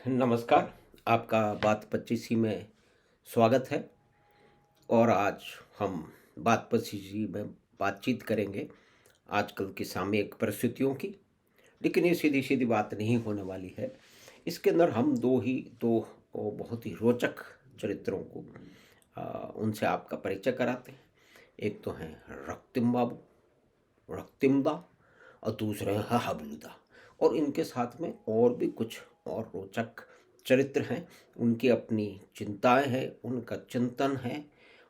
नमस्कार, आपका बात 25 में स्वागत है। और आज हम बात 25 में बातचीत करेंगे आजकल की सामयिक परिस्थितियों की। लेकिन ये सीधी-सीधी बात नहीं होने वाली है। इसके अंदर हम दो बहुत ही रोचक चरित्रों को उनसे आपका परिचय कराते हैं। एक तो हैं रক্তিम बाबू, रক্তিमदा, और दूसरे हैं हबलूदा। और इनके साथ में और भी कुछ और रोचक चरित्र हैं। उनकी अपनी चिंताएं हैं, उनका चिंतन है,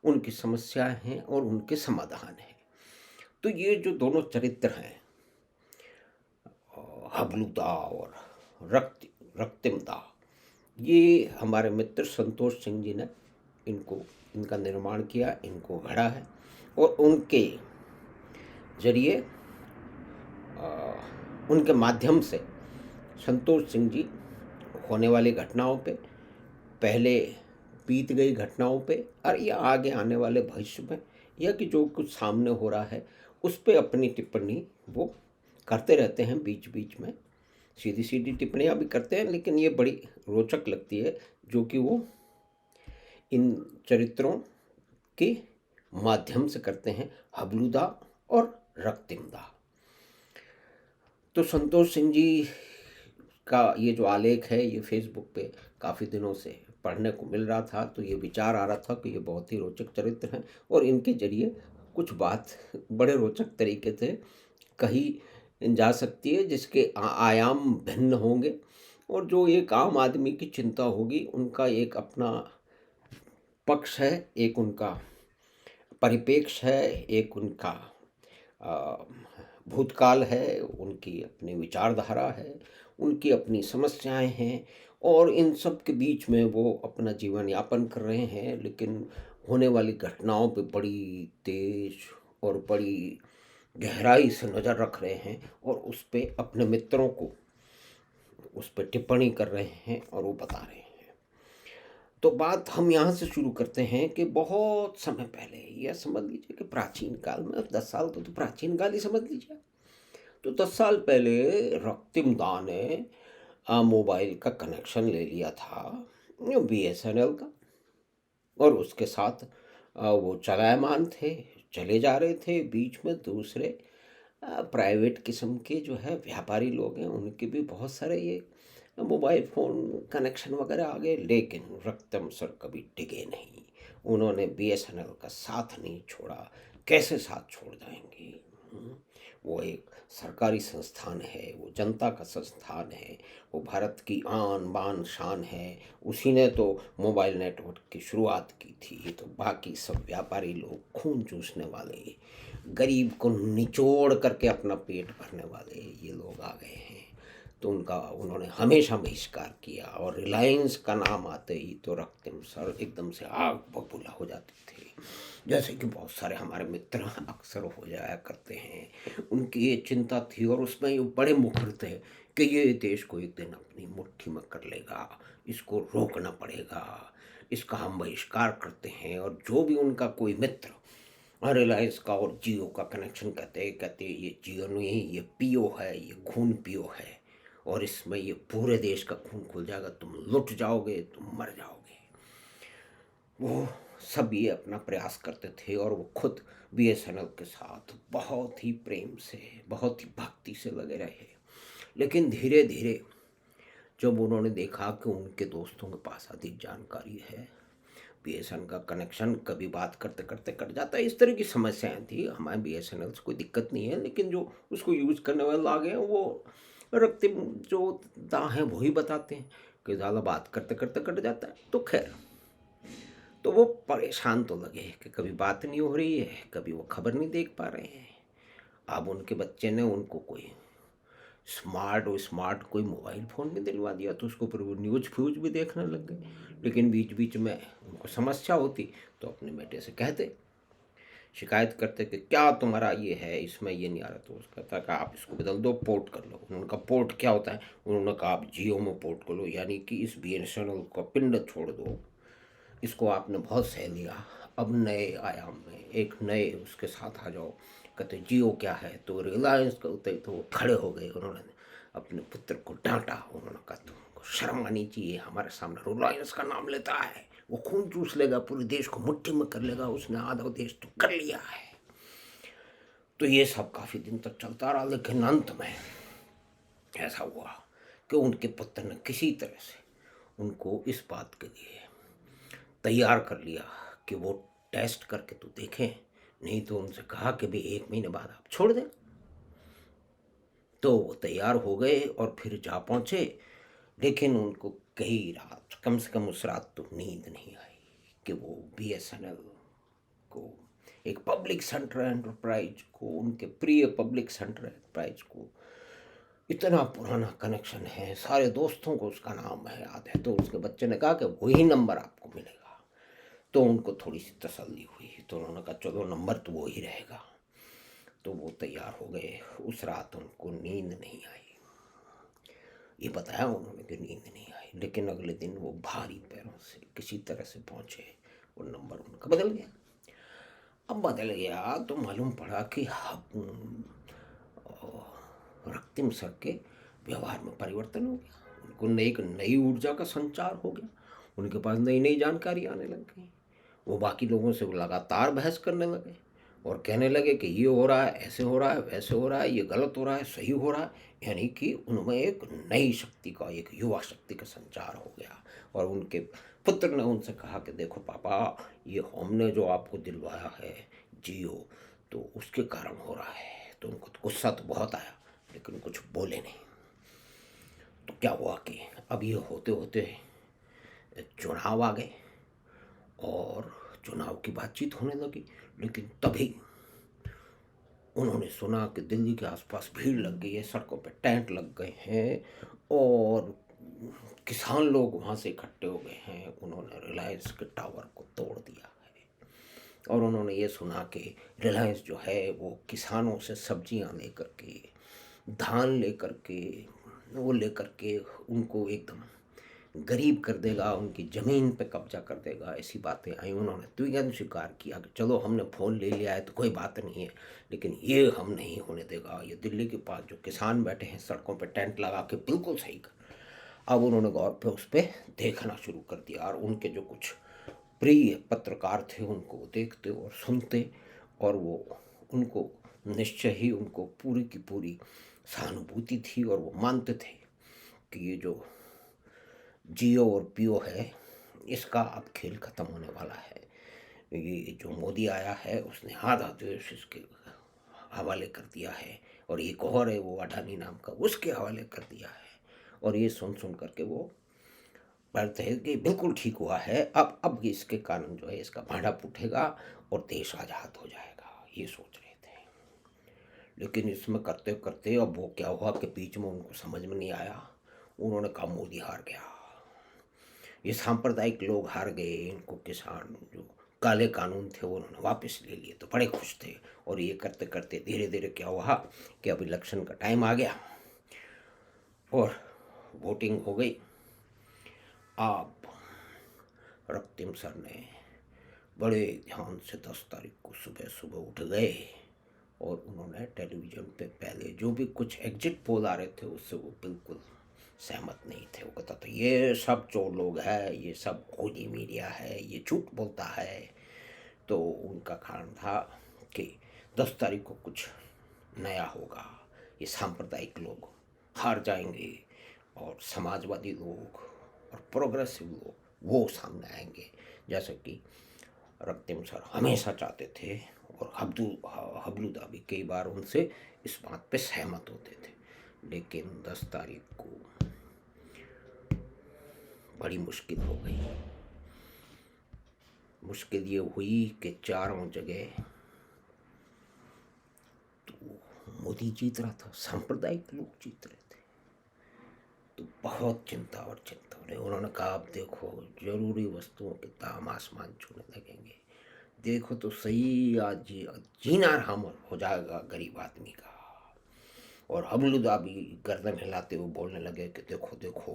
उनकी समस्याएं हैं और उनके समाधान हैं। तो ये जो दोनों चरित्र हैं, हबलूदा और रক্তিमदा, ये हमारे मित्र संतोष सिंह जी ने इनका निर्माण किया, इनको गढ़ा है। और उनके जरिए उनके माध्यम से संतोष सिंह जी होने वाली घटनाओं पे, पहले बीत गई घटनाओं पे और या आगे आने वाले भविष्य में, या कि जो कुछ सामने हो रहा है उस पे अपनी टिप्पणी वो करते रहते हैं। बीच बीच में सीधी सीधी टिप्पणियाँ भी करते हैं, लेकिन ये बड़ी रोचक लगती है जो कि वो इन चरित्रों के माध्यम से करते हैं, हबलूदा और रক্তিमदा। तो संतोष सिंह जी का ये जो आलेख है, ये फेसबुक पे काफ़ी दिनों से पढ़ने को मिल रहा था। तो ये विचार आ रहा था कि ये बहुत ही रोचक चरित्र हैं और इनके जरिए कुछ बात बड़े रोचक तरीके से कही जा सकती है, जिसके आयाम भिन्न होंगे। और जो एक आम आदमी की चिंता होगी, उनका एक अपना पक्ष है, एक उनका परिप्रेक्ष्य है, एक उनका अ, भूतकाल है, उनकी अपनी विचारधारा है, उनकी अपनी समस्याएं हैं। और इन सब के बीच में वो अपना जीवन यापन कर रहे हैं, लेकिन होने वाली घटनाओं पे बड़ी तेज और बड़ी गहराई से नज़र रख रहे हैं और उस पे अपने मित्रों को उस पे टिप्पणी कर रहे हैं और वो बता रहे हैं। तो बात हम यहाँ से शुरू करते हैं कि बहुत समय पहले, यह समझ लीजिए कि प्राचीन काल में, 10 साल तो प्राचीन काल ही समझ लीजिए। तो 10 साल पहले रক্তিमदा ने मोबाइल का कनेक्शन ले लिया था बीएसएनएल का। और उसके साथ वो चलायमान थे, चले जा रहे थे। बीच में दूसरे प्राइवेट किस्म के जो है व्यापारी लोग हैं, उनके भी बहुत सारे ये मोबाइल फ़ोन कनेक्शन वगैरह आ गए। लेकिन रक्तम सर कभी टिके नहीं। उन्होंने बीएसएनएल का साथ नहीं छोड़ा। कैसे साथ छोड़ जाएंगे? वो एक सरकारी संस्थान है, वो जनता का संस्थान है, वो भारत की आन बान शान है। उसी ने तो मोबाइल नेटवर्क की शुरुआत की थी। तो बाकी सब व्यापारी लोग, खून चूसने वाले, गरीब को निचोड़ करके अपना पेट भरने वाले ये लोग आ गए हैं। तो उन्होंने हमेशा बहिष्कार किया। और रिलायंस का नाम आते ही तो रক্তিम सर एकदम से आग बबूला हो जाते थे, जैसे कि बहुत सारे हमारे मित्र अक्सर हो जाया करते हैं। उनकी ये चिंता थी और उसमें ये बड़े मुखर थे कि ये देश को एक दिन अपनी मुट्ठी में कर लेगा, इसको रोकना पड़ेगा, इसका हम बहिष्कार करते हैं। और जो भी उनका कोई मित्र रिलायंस का और जियो का कनेक्शन कहते ये जियो नहीं, ये पियो है, ये खून पियो है, और इसमें ये पूरे देश का खून खुल जाएगा, तुम लुट जाओगे, तुम मर जाओगे। वो सब ये अपना प्रयास करते थे और वो खुद बीएसएनएल के साथ बहुत ही प्रेम से, बहुत ही भक्ति से लगे रहे। लेकिन धीरे धीरे जब उन्होंने देखा कि उनके दोस्तों के पास अधिक जानकारी है, बीएसएनएल का कनेक्शन कभी बात करते करते कट जाता है, इस तरह की समस्याएं थी। हमारे बीएसएनएल से कोई दिक्कत नहीं है, लेकिन जो उसको यूज़ करने वाले लोग हैं वो रक्तिम जो दा हैं वही बताते हैं कि ज़्यादा बात करते करते कट जाता है। तो खैर, तो वो परेशान तो लगे कि कभी बात नहीं हो रही है, कभी वो खबर नहीं देख पा रहे हैं। अब उनके बच्चे ने उनको कोई स्मार्ट कोई मोबाइल फ़ोन भी दिलवा दिया, तो उसके ऊपर वो न्यूज़ फ्यूज़ भी देखने लग गए। लेकिन बीच बीच में उनको समस्या होती तो अपने बेटे से कहते, शिकायत करते कि क्या तुम्हारा ये है, इसमें ये नहीं आ रहा। तो उसका कहता कि आप इसको बदल दो, पोर्ट कर लो। उनका पोर्ट क्या होता है? उन्होंने कहा आप जियो में पोर्ट कर लो, यानी कि इस बीएसएनएल का पिंड छोड़ दो, इसको आपने बहुत सह लिया, अब नए आयाम में एक नए उसके साथ आ जाओ। कहते जियो क्या है? तो रिलायंस करते तो वो खड़े हो गए। उन्होंने अपने पुत्र को डांटा। उन्होंने कहा तुम को शर्म आनी चाहिए, हमारे सामने रिलायंस का नाम लेता है, वो खून चूस लेगा, पूरे देश को मुट्ठी में कर लेगा, उसने आधा देश तो कर लिया है। तो ये सब काफ़ी दिन तक चलता रहा, लेकिन अंत में ऐसा हुआ कि उनके पुत्र ने किसी तरह से उनको इस बात के लिए तैयार कर लिया कि वो टेस्ट करके तो देखें, नहीं तो उनसे कहा कि भाई 1 महीने बाद आप छोड़ दें। तो वो तैयार हो गए और फिर जा पहुँचे, लेकिन उनको कई रात, कम से कम उस रात तो नींद नहीं आई कि वो BSNL को, एक पब्लिक सेक्टर एंटरप्राइज को, उनके प्रिय पब्लिक सेक्टर एंटरप्राइज को इतना पुराना कनेक्शन है, सारे दोस्तों को उसका नाम है याद है। तो उसके बच्चे ने कहा कि वही नंबर आपको मिलेगा। तो उनको थोड़ी सी तसल्ली हुई, तो उन्होंने कहा चलो नंबर तो वो ही रहेगा। तो वो तैयार हो गए। उस रात उनको नींद नहीं आई, ये बताया उन्होंने कि नींद नहीं आई, लेकिन अगले दिन वो भारी पैरों से किसी तरह से पहुँचे, वो नंबर उनका बदल गया। अब बदल गया तो मालूम पड़ा कि रক্তিम सर के व्यवहार में परिवर्तन हो गया, उनको एक नई ऊर्जा का संचार हो गया, उनके पास नई नई जानकारी आने लग गई। वो बाकी लोगों से लगातार बहस करने लगे और कहने लगे कि ये हो रहा है, ऐसे हो रहा है, वैसे हो रहा है, ये गलत हो रहा है, सही हो रहा है। यानी कि उनमें एक नई शक्ति का, एक युवा शक्ति का संचार हो गया। और उनके पुत्र ने उनसे कहा कि देखो पापा, ये हमने जो आपको दिलवाया है जियो, तो उसके कारण हो रहा है। तो उनको तो गुस्सा तो बहुत आया, लेकिन कुछ बोले नहीं। तो क्या हुआ कि अब ये होते होते चुनाव आ गए और चुनाव की बातचीत होने लगी। लेकिन तभी उन्होंने सुना कि दिल्ली के आसपास भीड़ लग गई है, सड़कों पे टेंट लग गए हैं और किसान लोग वहाँ से इकट्ठे हो गए हैं। उन्होंने रिलायंस के टावर को तोड़ दिया है और उन्होंने ये सुना कि रिलायंस जो है वो किसानों से सब्जियाँ लेकर के, धान लेकर के, वो लेकर के उनको एकदम गरीब कर देगा, उनकी ज़मीन पे कब्जा कर देगा, ऐसी बातें आई। उन्होंने तुरंत स्वीकार किया कि चलो हमने फ़ोन ले लिया है तो कोई बात नहीं है, लेकिन ये हम नहीं होने देगा। ये दिल्ली के पास जो किसान बैठे हैं सड़कों पे टेंट लगा के, बिल्कुल सही कर। अब उन्होंने गौर पे उस पर देखना शुरू कर दिया और उनके जो कुछ प्रिय पत्रकार थे उनको देखते और सुनते, और वो उनको निश्चय ही उनको पूरी की पूरी सहानुभूति थी और वो मानते थे कि ये जो जियो और पियो है, इसका अब खेल ख़त्म होने वाला है। ये जो मोदी आया है उसने आधा देश इसके हवाले कर दिया है, और एक और है वो अडानी नाम का, उसके हवाले कर दिया है। और ये सुन सुन करके वो पढ़ते हैं कि बिल्कुल ठीक हुआ है, अब इसके कारण जो है इसका भांडा फूटेगा और देश आज़ाद हो जाएगा, ये सोच रहे थे। लेकिन इसमें करते करते अब वो क्या हुआ कि बीच में उनको समझ में नहीं आया, उन्होंने कहा मोदी हार गया, ये सांप्रदायिक लोग हार गए, इनको किसान जो काले कानून थे वो उन्होंने वापस ले लिए, तो बड़े खुश थे। और ये करते करते धीरे धीरे क्या हुआ कि अब इलेक्शन का टाइम आ गया और वोटिंग हो गई। आप रক্তিम सर ने बड़े ध्यान से 10 तारीख को सुबह सुबह उठ गए और उन्होंने टेलीविज़न पे पहले जो भी कुछ एग्जिट पोल आ रहे थे उससे वो बिल्कुल सहमत नहीं थे। वो कहता था ये सब चोर लोग हैं, ये सब खोजी मीडिया है, ये झूठ बोलता है। तो उनका कारण था कि 10 तारीख को कुछ नया होगा, ये सांप्रदायिक लोग हार जाएंगे और समाजवादी लोग और प्रोग्रेसिव लोग वो सामने आएंगे, जैसे कि रক্তিम सर हमेशा चाहते थे। और हबलूदा भी कई बार उनसे इस बात पे सहमत होते थे। लेकिन 10 तारीख को बड़ी मुश्किल हो गई। मुश्किल ये हुई कि चारों जगह तो मोदी जीत रहा था, सांप्रदायिक लोग जीत रहे थे। तो बहुत चिंता और चिंता हो रही। उन्होंने कहा अब देखो जरूरी वस्तुओं के दाम आसमान छूने लगेंगे, देखो तो सही, आज जीना हराम हो जाएगा गरीब आदमी का। और हबलुदा भी गर्दन हिलाते हुए बोलने लगे कि देखो देखो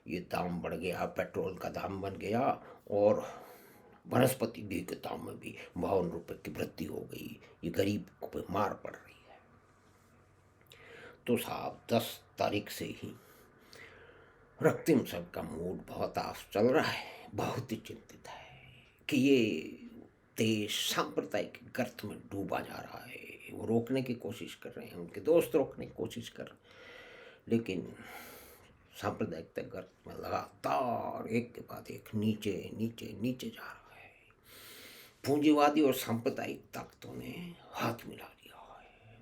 ये दाम बढ़ गया, पेट्रोल का दाम बन गया और वनस्पति घी के दाम में भी 52 रुपये की वृद्धि हो गई, ये गरीब को मार पड़ रही है। तो साहब 10 तारीख से ही रক্তিम सर का मूड बहुत ऑफ चल रहा है, बहुत ही चिंतित है कि ये देश सांप्रदायिक गर्त में डूबा जा रहा है। वो रोकने की कोशिश कर रहे हैं, उनके दोस्त रोकने की कोशिश कर रहे हैं, लेकिन सांप्रदायिकता गर्त में लगातार एक के बाद एक नीचे नीचे नीचे जा रहा है। पूंजीवादी और सांप्रदायिक ताकतों ने हाथ मिला लिया है,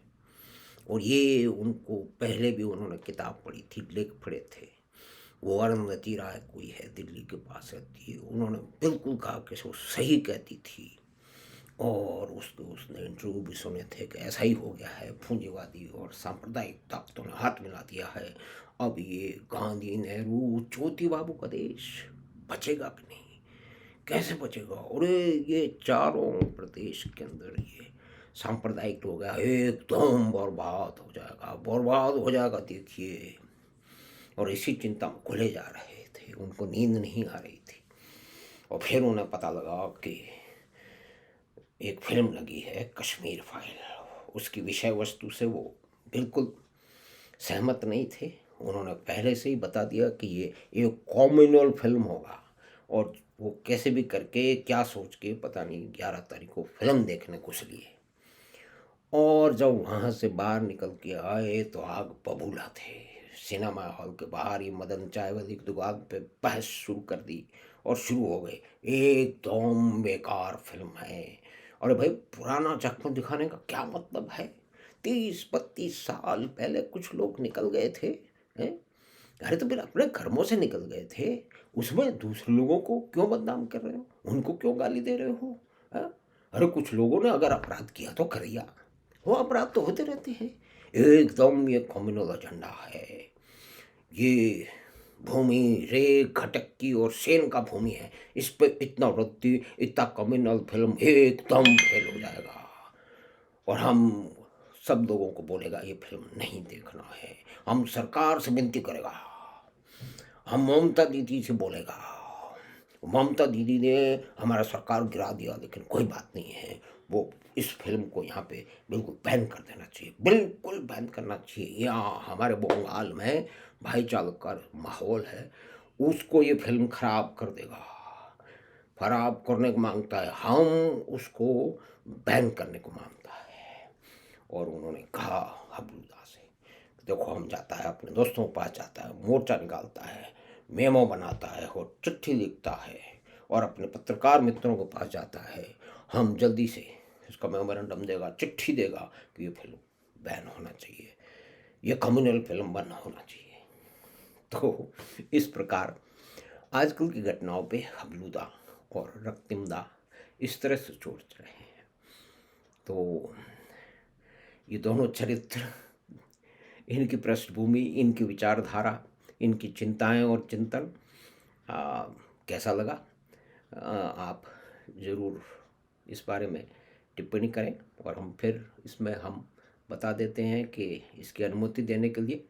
और ये उनको पहले भी उन्होंने किताब पढ़ी थी, लेख पढ़े थे। वो अरुंधति राय कोई है, दिल्ली के पास रहती है, उन्होंने बिल्कुल कहा कि वो सही कहती थी, और उसने इंटरव्यू भी सुने थे कि ऐसा ही हो गया है, पूंजीवादी और सांप्रदायिक ताकतों ने हाथ मिला दिया है। अब ये गांधी, नेहरू, ज्योति बाबू का देश बचेगा कि नहीं, कैसे बचेगा? और ये चारों प्रदेश के अंदर ये सांप्रदायिक लोग हैं, एकदम बर्बाद हो जाएगा, बर्बाद हो जाएगा, देखिए। और इसी चिंता में खुले जा रहे थे, उनको नींद नहीं आ रही थी। और फिर उन्हें पता लगा कि एक फिल्म लगी है कश्मीर फाइल, उसकी विषय वस्तु से वो बिल्कुल सहमत नहीं थे। उन्होंने पहले से ही बता दिया कि ये एक कॉम्युनल फिल्म होगा, और वो कैसे भी करके, क्या सोच के पता नहीं, 11 तारीख को फिल्म देखने घुस लिए। और जब वहाँ से बाहर निकल के आए तो आग बबूला थे। सिनेमा हॉल के बाहर ही मदन चाय वाली की दुकान पे बहस शुरू कर दी, और शुरू हो गए, एकदम बेकार फिल्म है। अरे भाई, पुराना जख्म दिखाने का क्या मतलब है? 30-32 साल पहले कुछ लोग निकल गए थे, हैं? अरे तो फिर अपने कर्मों से निकल गए थे, उसमें दूसरे लोगों को क्यों बदनाम कर रहे हो, उनको क्यों गाली दे रहे हो, हैं? अरे कुछ लोगों ने अगर अपराध किया तो करिया, वो अपराध तो होते रहते हैं। एकदम ये कम्युनल एजेंडा है। ये भूमि रे घटक की और सेन का भूमि है, इस पे इतना वृद्धि, इतना कम्युनल फिल्म एकदम फेल हो जाएगा। और हम सब लोगों को बोलेगा ये फिल्म नहीं देखना है, हम सरकार से विनती करेगा, हम ममता दीदी से बोलेगा। ममता दीदी ने हमारा सरकार गिरा दिया, लेकिन कोई बात नहीं है, वो इस फिल्म को यहाँ पे बिल्कुल बैन कर देना चाहिए, बिल्कुल बैन करना चाहिए। यहाँ हमारे बंगाल में भाईचारे का माहौल है, उसको ये फिल्म खराब कर देगा, खराब करने को मांगता है, हम उसको बैन करने को मांगता है। और उन्होंने कहा हबलूदा से, देखो हम जाता है, अपने दोस्तों के पास जाता है, मोर्चा निकालता है, मेमो बनाता है और चिट्ठी लिखता है, और अपने पत्रकार मित्रों के पास जाता है, हम जल्दी से इसका मेमोरेंडम देगा, चिट्ठी देगा कि ये फिल्म बैन होना चाहिए, ये कम्युनल फिल्म बंद होना चाहिए। तो इस प्रकार आजकल की घटनाओं पे हबलूदा और रक्तिमदा इस तरह से सोच रहे हैं। तो ये दोनों चरित्र, इनकी पृष्ठभूमि, इनकी विचारधारा, इनकी चिंताएं और चिंतन कैसा लगा, आप ज़रूर इस बारे में टिप्पणी करें। और हम फिर इसमें हम बता देते हैं कि इसकी अनुमति देने के लिए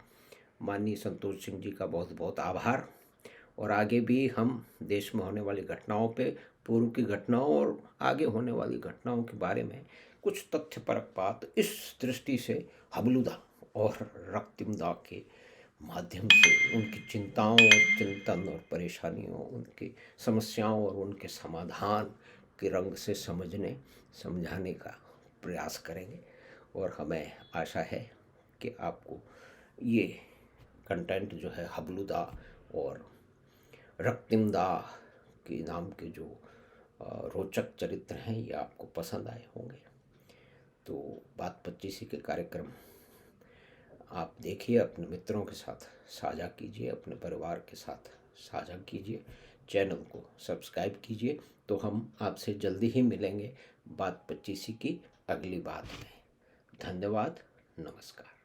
माननीय संतोष सिंह जी का बहुत बहुत आभार। और आगे भी हम देश में होने वाली घटनाओं पे, पूर्व की घटनाओं और आगे होने वाली घटनाओं के बारे में कुछ तथ्यपरक बात इस दृष्टि से हबलूदा और रक्तिमदा के माध्यम से उनकी चिंताओं, चिंतन और परेशानियों, उनकी समस्याओं और उनके समाधान के रंग से समझाने का प्रयास करेंगे। और हमें आशा है कि आपको ये कंटेंट जो है हबलूदा और रक्तिमदा के नाम के जो रोचक चरित्र हैं, ये आपको पसंद आए होंगे। तो बात 25 के कार्यक्रम आप देखिए, अपने मित्रों के साथ साझा कीजिए, अपने परिवार के साथ साझा कीजिए, चैनल को सब्सक्राइब कीजिए। तो हम आपसे जल्दी ही मिलेंगे बात 25 की अगली बात में। धन्यवाद, नमस्कार।